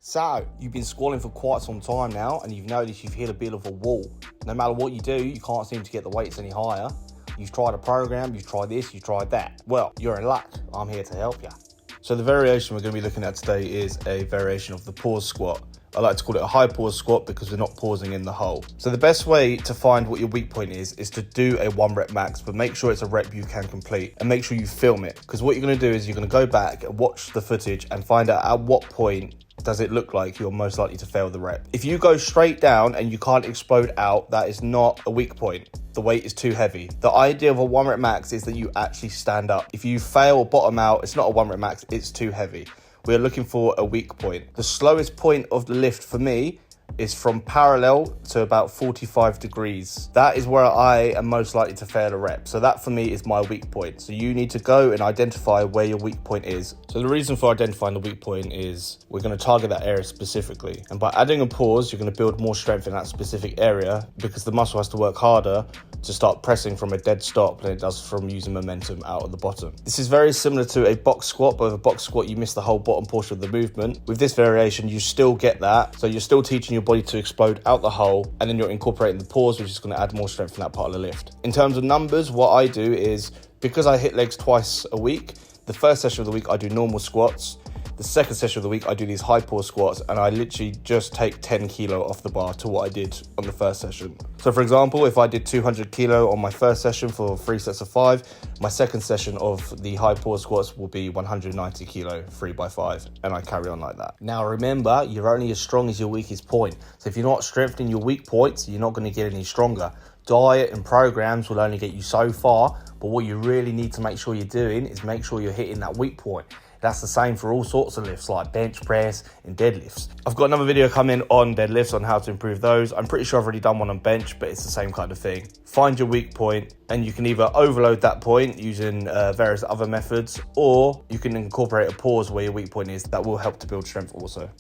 So, you've been squatting for quite some time now and you've noticed you've hit a bit of a wall. No matter what you do, you can't seem to get the weights any higher. You've tried a program, you've tried this, you've tried that. Well, you're in luck. I'm here to help you. So the variation we're going to be looking at today is a variation of the pause squat. I like to call it a high pause squat because we're not pausing in the hole. So the best way to find what your weak point is to do a 1 rep max, but make sure it's a rep you can complete and make sure you film it. Because what you're going to do is you're going to go back and watch the footage and find out at what point does it look like you're most likely to fail the rep. If you go straight down and you can't explode out, that is not a weak point. The weight is too heavy. The idea of a 1 rep max is that you actually stand up. If you fail or bottom out, it's not a 1 rep max, it's too heavy. We're looking for a weak point. The slowest point of the lift for me is from parallel to about 45 degrees. That is where I am most likely to fail a rep. So that for me is my weak point. So you need to go and identify where your weak point is. So the reason for identifying the weak point is we're going to target that area specifically. And by adding a pause, you're going to build more strength in that specific area because the muscle has to work harder to start pressing from a dead stop than it does from using momentum out at the bottom. This is very similar to a box squat, but with a box squat, you miss the whole bottom portion of the movement. With this variation, you still get that. So you're still teaching your body to explode out the hole, and then you're incorporating the pause, which is going to add more strength in that part of the lift. In terms of numbers, what I do is, because I hit legs twice a week, the first session of the week, I do normal squats. The second session of the week, I do these high pause squats, and I literally just take 10 kilo off the bar to what I did on the first session. So for example, if I did 200 kilo on my first session for 3 sets of 5, my second session of the high pause squats will be 190 kilo, 3 by 5, and I carry on like that. Now remember, you're only as strong as your weakest point. So if you're not strengthening your weak points, you're not going to get any stronger. Diet and programs will only get you so far, but what you really need to make sure you're doing is make sure you're hitting that weak point. That's the same for all sorts of lifts like bench press and deadlifts. I've got another video coming on deadlifts on how to improve those. I'm pretty sure I've already done one on bench, but it's the same kind of thing. Find your weak point and you can either overload that point using various other methods, or you can incorporate a pause where your weak point is. That will help to build strength also.